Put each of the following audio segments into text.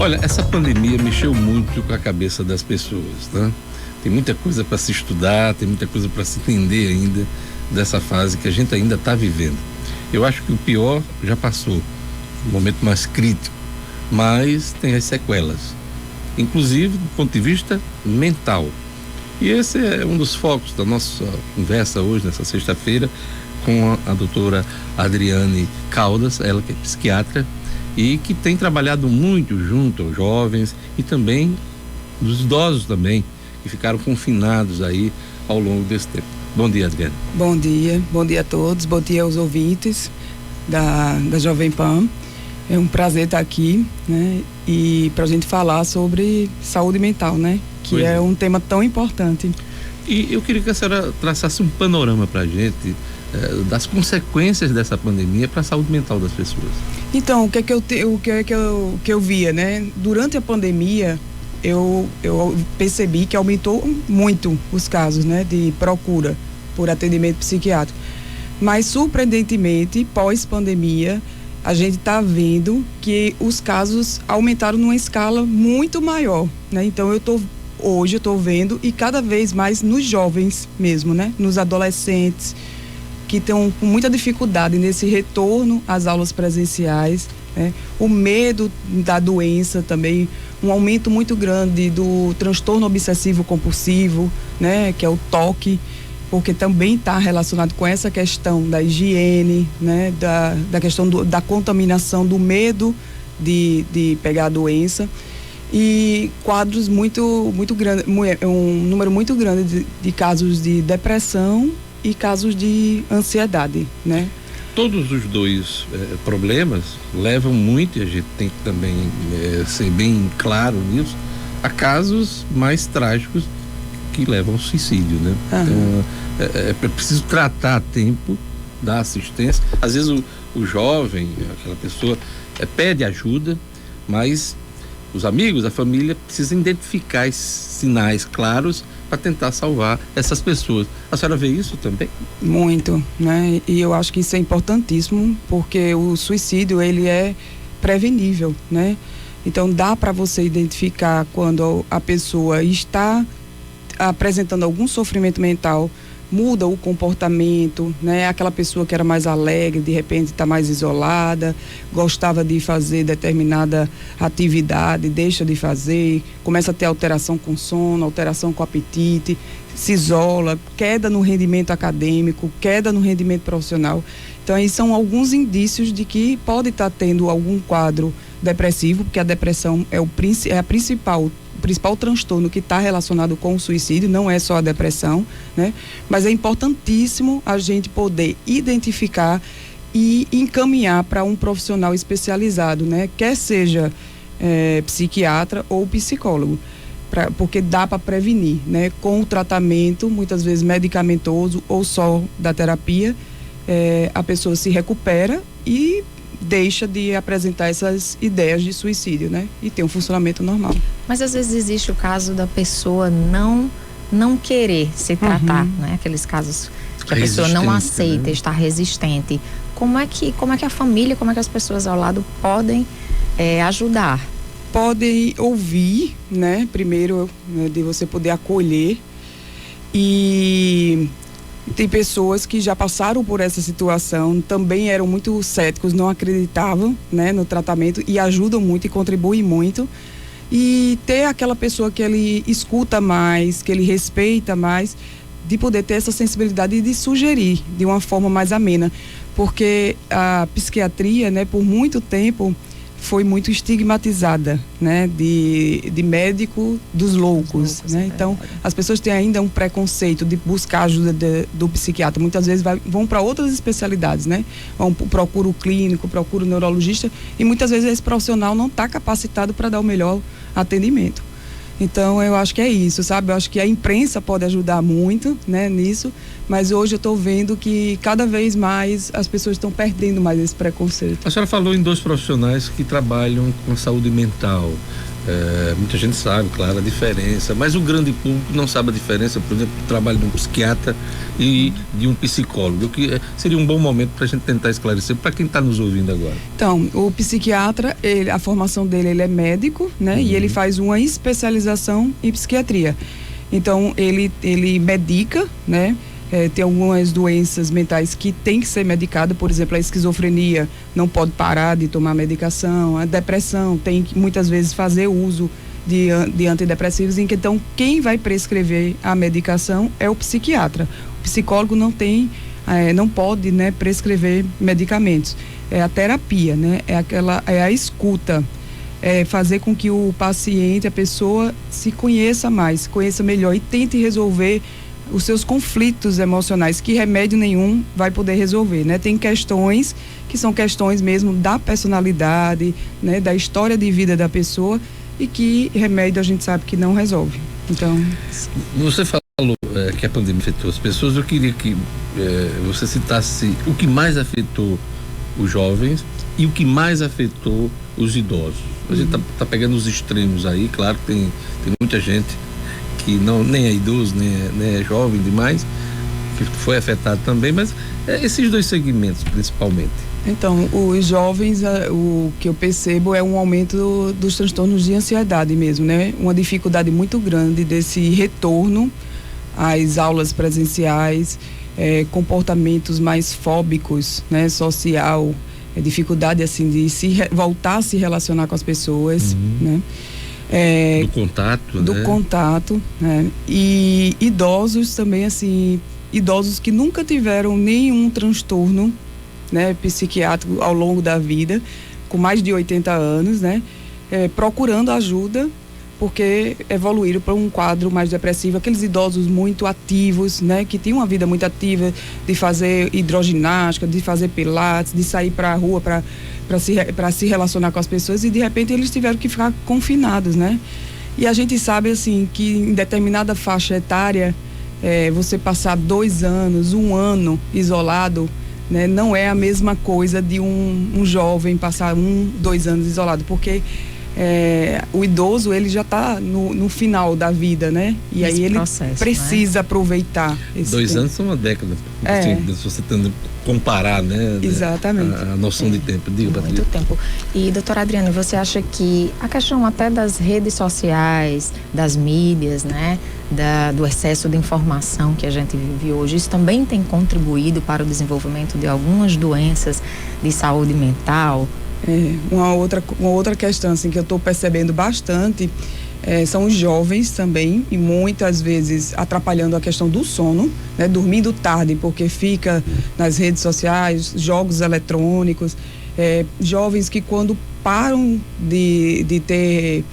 Olha, essa pandemia mexeu muito com a cabeça das pessoas, né? Tem muita coisa para se estudar, tem muita coisa para se entender ainda dessa fase que a gente ainda está vivendo. Eu acho que o pior já passou, o momento mais crítico, mas tem as sequelas, inclusive do ponto de vista mental. E esse é um dos focos da nossa conversa hoje, nessa sexta-feira, com a doutora Adriane Caldas, ela que é psiquiatra e que tem trabalhado muito junto aos jovens e também dos idosos também, que ficaram confinados aí ao longo desse tempo. Bom dia, Adriane. Bom dia a todos, bom dia aos ouvintes da Jovem Pan. É um prazer estar aqui, né? E para a gente falar sobre saúde mental, né? Que é um tema tão importante. E eu queria que a senhora traçasse um panorama para a gente das consequências dessa pandemia para a saúde mental das pessoas. Então, o que eu via, né? Durante a pandemia, eu percebi que aumentou muito os casos, né? De procura por atendimento psiquiátrico. Mas, surpreendentemente, pós-pandemia, a gente está vendo que os casos aumentaram numa escala muito maior, né? Então, hoje eu estou vendo, e cada vez mais nos jovens mesmo, né? Nos adolescentes, que estão com muita dificuldade nesse retorno às aulas presenciais, né? O medo da doença também, um aumento muito grande do transtorno obsessivo compulsivo, né? Que é o TOC, porque também está relacionado com essa questão da higiene, né? Da questão da contaminação, do medo de pegar a doença. E quadros muito grandes, um número muito grande de casos de depressão e casos de ansiedade, né? Todos os dois problemas levam muito, e a gente tem que também ser bem claro nisso, a casos mais trágicos que levam ao suicídio, né? Então, é preciso tratar a tempo, dar assistência. Às vezes o jovem, aquela pessoa, pede ajuda, mas os amigos, a família precisam identificar esses sinais claros para tentar salvar essas pessoas. A senhora vê isso também? Muito, né? E eu acho que isso é importantíssimo, porque o suicídio, ele é prevenível, né? Então dá para você identificar quando a pessoa está apresentando algum sofrimento mental, muda o comportamento, né? Aquela pessoa que era mais alegre, de repente está mais isolada, gostava de fazer determinada atividade, deixa de fazer, começa a ter alteração com sono, alteração com apetite, se isola, queda no rendimento acadêmico, queda no rendimento profissional. Então, aí são alguns indícios de que pode estar tendo algum quadro depressivo, porque a depressão é o principal transtorno que está relacionado com o suicídio, não é só a depressão, né? Mas é importantíssimo a gente poder identificar e encaminhar para um profissional especializado, né? Quer seja psiquiatra ou psicólogo, porque dá para prevenir, né? Com o tratamento, muitas vezes medicamentoso ou só da terapia, a pessoa se recupera e deixa de apresentar essas ideias de suicídio, né? E tem um funcionamento normal. Mas às vezes existe o caso da pessoa não querer se tratar, né? Aqueles casos que a pessoa não aceita, né? Está resistente. Como é que a família, como é que as pessoas ao lado podem ajudar? Podem ouvir, né? Primeiro, né, de você poder acolher. E tem pessoas que já passaram por essa situação, também eram muito céticos, não acreditavam, né, no tratamento, e ajudam muito e contribuem muito. E ter aquela pessoa que ele escuta mais, que ele respeita mais, de poder ter essa sensibilidade de sugerir de uma forma mais amena. Porque a psiquiatria, né, por muito tempo foi muito estigmatizada, né, de médico dos loucos, né? Então, as pessoas têm ainda um preconceito de buscar ajuda do psiquiatra. Muitas vezes vão para outras especialidades, né? Procura o clínico, procura o neurologista, e muitas vezes esse profissional não está capacitado para dar o melhor atendimento. Então, eu acho que é isso, sabe? Eu acho que a imprensa pode ajudar muito, né, nisso, mas hoje eu estou vendo que cada vez mais as pessoas estão perdendo mais esse preconceito. A senhora falou em 2 profissionais que trabalham com saúde mental. Muita gente sabe, claro, a diferença, mas o grande público não sabe a diferença, por exemplo, do trabalho de um psiquiatra e de um psicólogo, que seria um bom momento para a gente tentar esclarecer para quem está nos ouvindo agora. Então, o psiquiatra, a formação dele, ele é médico, né? E ele faz uma especialização em psiquiatria. Então, ele medica, né? Tem algumas doenças mentais que tem que ser medicada, por exemplo, a esquizofrenia não pode parar de tomar medicação, a depressão tem que muitas vezes fazer uso de antidepressivos, então quem vai prescrever a medicação é o psiquiatra. O psicólogo não pode, né, prescrever medicamentos. É a terapia, né? É a escuta. Fazer com que o paciente, a pessoa se conheça mais, se conheça melhor e tente resolver os seus conflitos emocionais, que remédio nenhum vai poder resolver, né? Tem questões que são questões mesmo da personalidade, né? Da história de vida da pessoa, e que remédio a gente sabe que não resolve. Então... Você falou que a pandemia afetou as pessoas. Eu queria que você citasse o que mais afetou os jovens e o que mais afetou os idosos. A gente tá pegando os extremos aí, claro que tem muita gente que nem é idoso, nem é jovem demais, que foi afetado também, mas esses 2 segmentos principalmente. Então, os jovens, o que eu percebo é um aumento dos transtornos de ansiedade mesmo, né? Uma dificuldade muito grande desse retorno às aulas presenciais, comportamentos mais fóbicos, né? Social, dificuldade assim de voltar a se relacionar com as pessoas, né? Do contato, né? E idosos também, assim, idosos que nunca tiveram nenhum transtorno, né, psiquiátrico ao longo da vida, com mais de 80 anos, né, procurando ajuda, porque evoluíram para um quadro mais depressivo. Aqueles idosos muito ativos, né, que tinham uma vida muito ativa, de fazer hidroginástica, de fazer pilates, de sair para a rua para se relacionar com as pessoas, e de repente eles tiveram que ficar confinados, né? E a gente sabe, assim, que em determinada faixa etária, você passar 2 anos, 1 ano isolado, né, não é a mesma coisa de um jovem passar 1, 2 anos isolado, porque o idoso, ele já está no final da vida, né? E aí ele precisa aproveitar esse 2 anos são uma década. Se você tendo comparar, né? Exatamente. A noção de tempo. Muito tempo. E, doutora Adriana, você acha que a questão até das redes sociais, das mídias, né? Do excesso de informação que a gente vive hoje, isso também tem contribuído para o desenvolvimento de algumas doenças de saúde mental? Uma outra questão, assim, que eu estou percebendo bastante são os jovens também, e muitas vezes atrapalhando a questão do sono, né? Dormindo tarde porque fica nas redes sociais, jogos eletrônicos, jovens que quando param de ter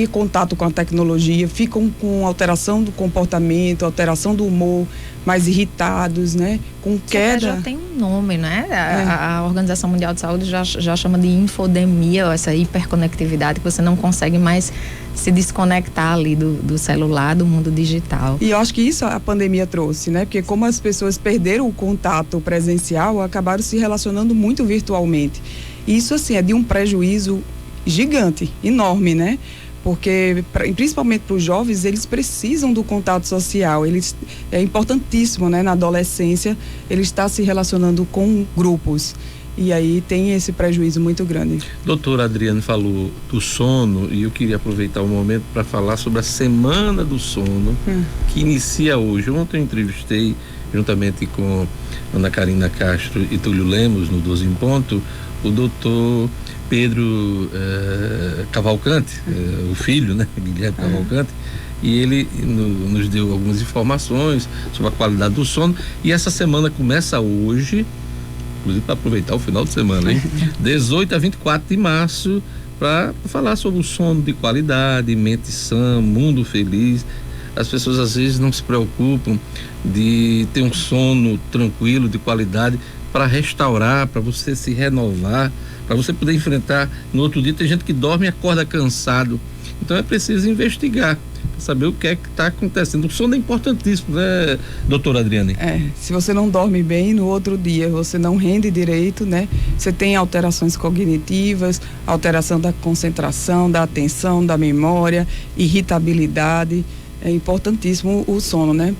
contato com a tecnologia, ficam com alteração do comportamento, alteração do humor, mais irritados, né? Com queda. Já tem um nome, né? A Organização Mundial de Saúde já chama de infodemia, essa hiperconectividade, que você não consegue mais se desconectar ali do celular, do mundo digital. E eu acho que isso a pandemia trouxe, né? Porque como as pessoas perderam o contato presencial, acabaram se relacionando muito virtualmente. E isso, assim, é de um prejuízo gigante, enorme, né? Porque, principalmente para os jovens, eles precisam do contato social. É importantíssimo, né? Na adolescência, ele está se relacionando com grupos. E aí tem esse prejuízo muito grande. Doutora Adriana falou do sono, e eu queria aproveitar o momento para falar sobre a Semana do Sono, que inicia hoje. Ontem eu entrevistei, juntamente com Ana Karina Castro e Túlio Lemos, no 12 em Ponto, o doutor Pedro Cavalcante, o filho, né, Guilherme Cavalcante, e ele nos deu algumas informações sobre a qualidade do sono, e essa semana começa hoje, inclusive para aproveitar o final de semana, hein? 18 a 24 de março, para falar sobre o sono de qualidade, mente sã, mundo feliz. As pessoas às vezes não se preocupam de ter um sono tranquilo, de qualidade, para restaurar, para você se renovar, para você poder enfrentar no outro dia. Tem gente que dorme e acorda cansado, então é preciso investigar, saber o que é que está acontecendo. O sono é importantíssimo, né, doutora Adriane? Se você não dorme bem, no outro dia você não rende direito, né? Você tem alterações cognitivas, alteração da concentração, da atenção, da memória, irritabilidade. É importantíssimo o sono, né?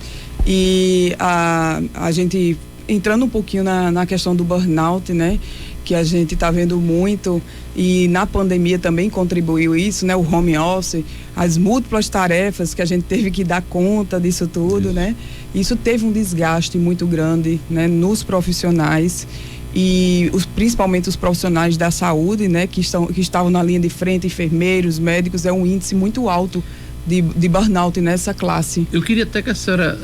E a gente, entrando um pouquinho na questão do burnout, né? Que a gente está vendo muito, e na pandemia também contribuiu isso, né? O home office, as múltiplas tarefas que a gente teve que dar conta disso tudo, né? Isso teve um desgaste muito grande, né? Nos profissionais, e principalmente os profissionais da saúde, né? Que estavam na linha de frente, enfermeiros, médicos, é um índice muito alto de burnout nessa classe. Eu queria até que a senhora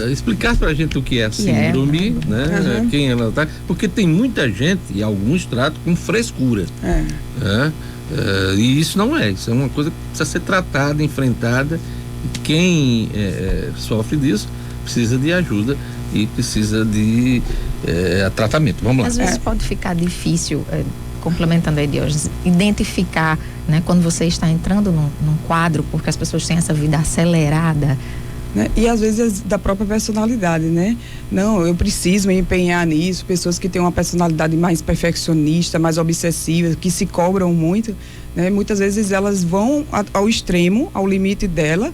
explicasse pra gente o que é a síndrome, né? Quem ela tá, porque tem muita gente, e alguns tratam com frescura. E isso não é, isso é uma coisa que precisa ser tratada, enfrentada, e quem sofre disso precisa de ajuda e precisa de tratamento. Vamos lá. Às vezes pode ficar difícil, complementando aí, Diógenes, identificar, né, quando você está entrando num quadro, porque as pessoas têm essa vida acelerada, né? E às vezes da própria personalidade, né? Não, eu preciso me empenhar nisso. Pessoas que têm uma personalidade mais perfeccionista, mais obsessiva, que se cobram muito, né? Muitas vezes elas vão ao extremo, ao limite dela,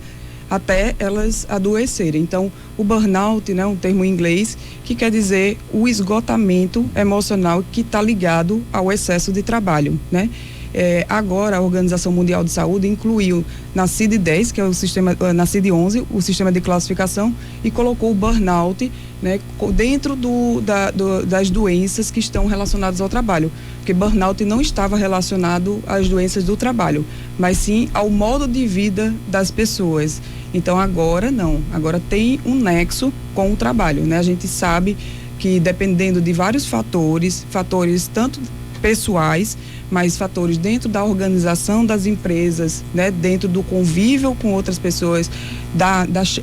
até elas adoecerem. Então, o burnout, né, um termo em inglês, que quer dizer o esgotamento emocional que está ligado ao excesso de trabalho, né? Agora, a Organização Mundial de Saúde incluiu na CID-10, que é o sistema, na CID-11, o sistema de classificação, e colocou o burnout, né, dentro das doenças que estão relacionadas ao trabalho. Porque burnout não estava relacionado às doenças do trabalho, mas sim ao modo de vida das pessoas. Então, agora não. Agora tem um nexo com o trabalho, né? A gente sabe que, dependendo de vários fatores tanto pessoais, mas fatores dentro da organização das empresas, né? Dentro do convívio com outras pessoas,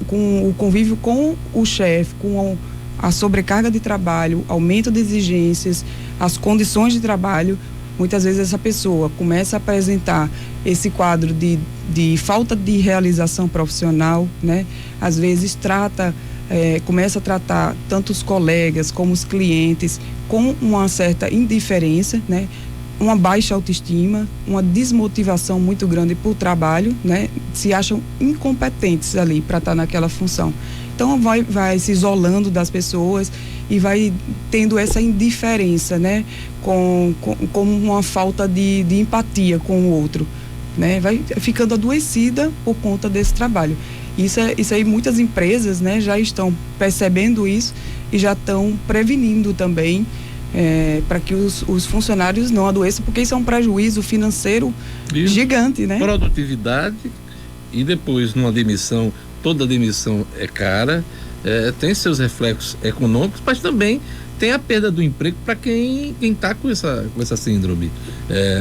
com o convívio com o chefe, com a sobrecarga de trabalho, aumento de exigências, as condições de trabalho, muitas vezes essa pessoa começa a apresentar esse quadro de falta de realização profissional, né? Às vezes começa a tratar tanto os colegas como os clientes com uma certa indiferença, né? Uma baixa autoestima, uma desmotivação muito grande por trabalho, né? Se acham incompetentes ali para estar naquela função. Então vai se isolando das pessoas e vai tendo essa indiferença, né? Com uma falta de empatia com o outro, né? Vai ficando adoecida por conta desse trabalho. Isso aí muitas empresas, né, já estão percebendo isso e já estão prevenindo também para que os funcionários não adoeçam, porque isso é um prejuízo financeiro gigante, né? Produtividade, e depois numa demissão, toda demissão é cara, tem seus reflexos econômicos, mas também tem a perda do emprego para quem está com essa síndrome.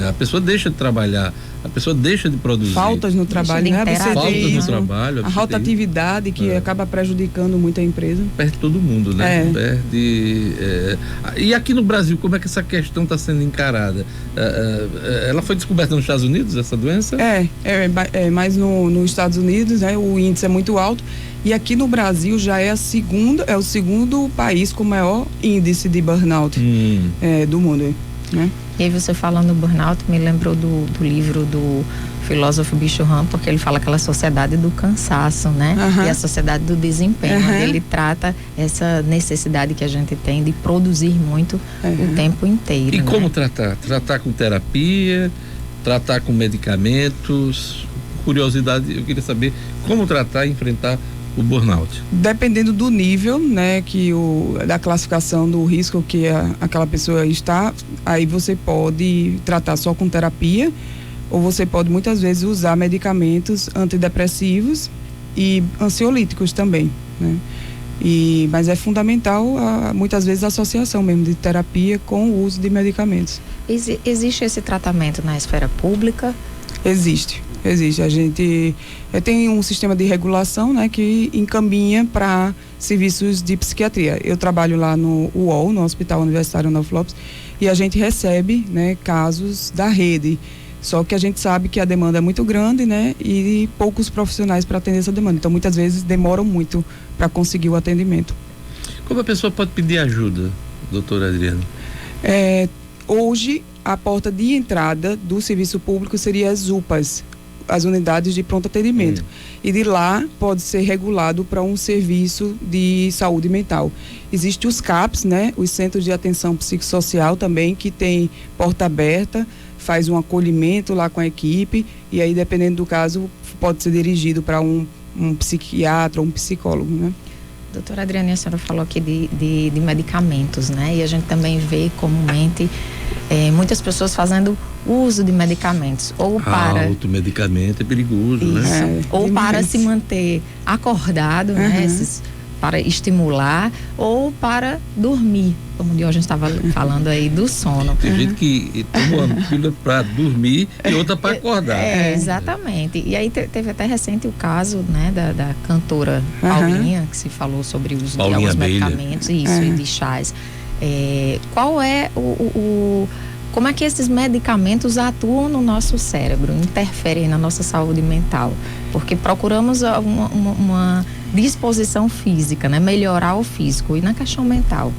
A pessoa deixa de trabalhar, a pessoa deixa de produzir. Faltas no trabalho, né? Faltas no trabalho. A rotatividade que acaba prejudicando muito a empresa. Perde todo mundo, né? E aqui no Brasil, como é que essa questão está sendo encarada? Ela foi descoberta nos Estados Unidos, essa doença? Mas nos Estados Unidos, né, o índice é muito alto. E aqui no Brasil já é o segundo país com maior índice de burnout do mundo, né? E aí você falando do burnout, me lembrou do livro do filósofo Bicho-Han, porque ele fala aquela sociedade do cansaço, né? E a sociedade do desempenho, onde ele trata essa necessidade que a gente tem de produzir muito o tempo inteiro. E como tratar? Tratar com terapia, tratar com medicamentos? Curiosidade, eu queria saber como tratar e enfrentar o burnout. Dependendo do nível, né, da classificação do risco que aquela pessoa está, aí você pode tratar só com terapia, ou você pode muitas vezes usar medicamentos antidepressivos e ansiolíticos também, né? Mas é fundamental muitas vezes a associação mesmo de terapia com o uso de medicamentos. Existe esse tratamento na esfera pública? Existe. A gente tem um sistema de regulação, né, que encaminha para serviços de psiquiatria. Eu trabalho lá no UOL, no Hospital Universitário Nova Lopes, e a gente recebe, né, casos da rede, Só que a gente sabe que a demanda é muito grande, né? E poucos profissionais para atender essa demanda. Então, muitas vezes demoram muito para conseguir o atendimento. Como a pessoa pode pedir ajuda, doutora Adriana? Hoje, a porta de entrada do serviço público seria as UPAs, as unidades de pronto atendimento. E de lá pode ser regulado para um serviço de saúde mental. Existem os CAPs, né? Os Centros de Atenção Psicossocial também, que tem porta aberta, faz um acolhimento lá com a equipe, e aí, dependendo do caso, pode ser dirigido para um psiquiatra ou um psicólogo, né? Doutora Adriana, a senhora falou aqui de medicamentos, né? E a gente também vê comumente muitas pessoas fazendo uso de medicamentos. Ou para... Automedicamento é perigoso, isso, né? Ou para se manter acordado, né? Para estimular, ou para dormir, como de hoje a gente estava falando aí do sono. Tem gente que toma uma pílula para dormir e outra para acordar. Exatamente. E aí teve até recente o caso, né, da cantora Paulinha, que se falou sobre o uso de alguns medicamentos, e de chás. Qual é como é que esses medicamentos atuam no nosso cérebro, interferem na nossa saúde mental? Porque procuramos uma disposição física, né? Melhorar o físico, e na questão mental.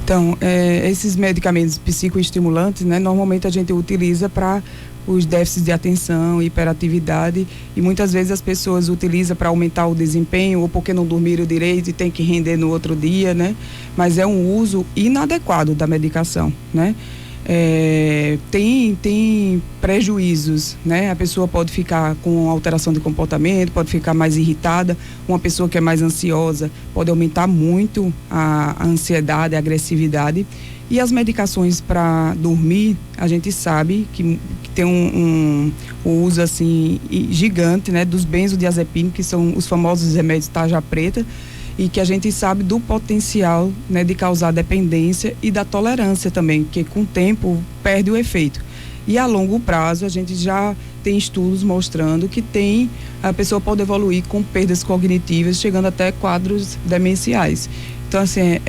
Então, esses medicamentos psicoestimulantes, né? Normalmente a gente utiliza para os déficits de atenção, hiperatividade, e muitas vezes as pessoas utilizam para aumentar o desempenho, ou porque não dormiram direito e tem que render no outro dia, né? Mas é um uso inadequado da medicação, né? Tem prejuízos, né? A pessoa pode ficar com alteração de comportamento, pode ficar mais irritada. Uma pessoa que é mais ansiosa pode aumentar muito a ansiedade, a agressividade. E as medicações para dormir, a gente sabe que tem um uso assim gigante, né? Dos benzodiazepínicos, que são os famosos remédios tarja preta, e que a gente sabe do potencial, né, de causar dependência e da tolerância também, que com o tempo perde o efeito. E a longo prazo a gente já tem estudos mostrando que a pessoa pode evoluir com perdas cognitivas, chegando até quadros demenciais. Então, assim,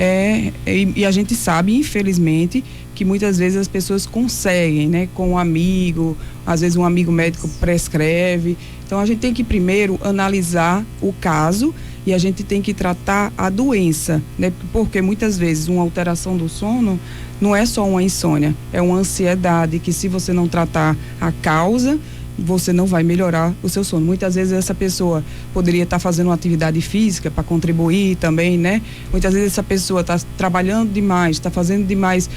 e a gente sabe, infelizmente, que muitas vezes as pessoas conseguem, né, com um amigo, às vezes um amigo médico prescreve. Então, a gente tem que primeiro analisar o caso, e a gente tem que tratar a doença, né? Porque muitas vezes uma alteração do sono não é só uma insônia, é uma ansiedade que, se você não tratar a causa, você não vai melhorar o seu sono. Muitas vezes essa pessoa poderia estar fazendo uma atividade física para contribuir também, né? Muitas vezes essa pessoa está trabalhando demais, está fazendo demais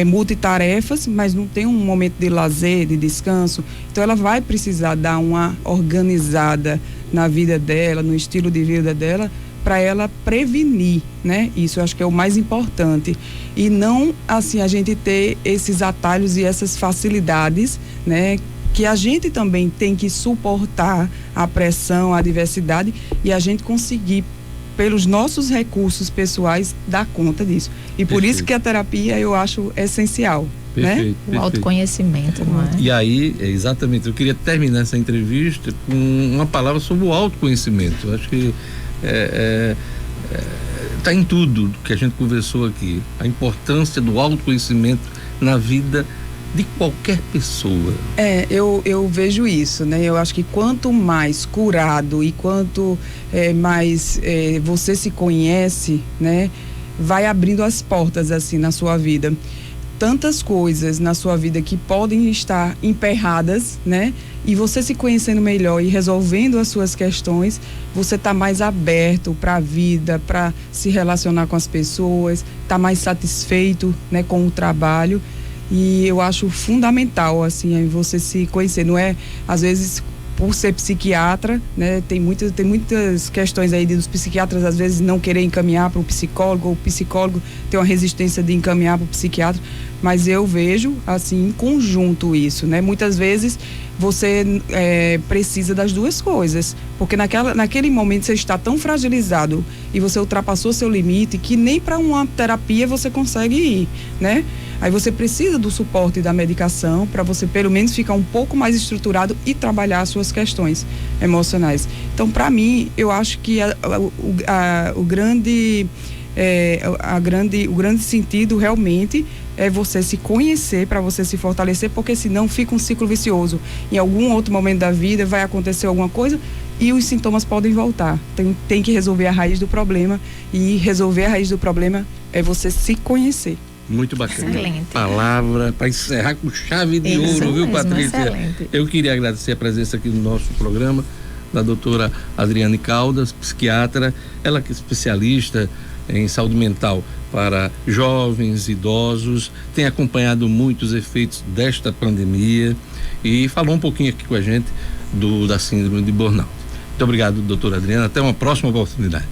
multitarefas, mas não tem um momento de lazer, de descanso. Então ela vai precisar dar uma organizada na vida dela, no estilo de vida dela, para ela prevenir, né? Isso eu acho que é o mais importante. E não, assim, a gente ter esses atalhos e essas facilidades, né? Que a gente também tem que suportar a pressão, a adversidade, e a gente conseguir, pelos nossos recursos pessoais, dar conta disso. E por isso que a terapia eu acho essencial. Perfeito, né? O autoconhecimento, não é? E aí, exatamente, eu queria terminar essa entrevista com uma palavra sobre o autoconhecimento. Eu acho que está em tudo que a gente conversou aqui. A importância do autoconhecimento na vida de qualquer pessoa. Eu vejo isso, né? Eu acho que quanto mais curado e quanto mais você se conhece, né? Vai abrindo as portas, assim, na sua vida. Tantas coisas na sua vida que podem estar emperradas, né? E você se conhecendo melhor e resolvendo as suas questões, você está mais aberto para a vida, para se relacionar com as pessoas, está mais satisfeito, né, com o trabalho. E eu acho fundamental, assim, você se conhecer. Não é, às vezes, por ser psiquiatra, né? Tem muitas questões aí dos psiquiatras, às vezes, não querer encaminhar para o psicólogo, ou o psicólogo tem uma resistência de encaminhar para o psiquiatra. Mas eu vejo, assim, em conjunto isso, né? Muitas vezes você precisa das duas coisas, porque naquele momento você está tão fragilizado e você ultrapassou seu limite que nem para uma terapia você consegue ir, né? Aí você precisa do suporte da medicação para você pelo menos ficar um pouco mais estruturado e trabalhar as suas questões emocionais. Então, para mim, eu acho que o grande sentido realmente é você se conhecer para você se fortalecer, porque senão fica um ciclo vicioso. Em algum outro momento da vida vai acontecer alguma coisa e os sintomas podem voltar. Tem que resolver a raiz do problema, e resolver a raiz do problema é você se conhecer. Muito bacana. Excelente. Palavra para encerrar com chave de ouro, viu, Patrícia? Excelente. Eu queria agradecer a presença aqui no nosso programa da doutora Adriane Caldas, psiquiatra, ela que é especialista em saúde mental para jovens, idosos, tem acompanhado muito os efeitos desta pandemia e falou um pouquinho aqui com a gente da síndrome de burnout. Muito obrigado, doutora Adriana. Até uma próxima oportunidade.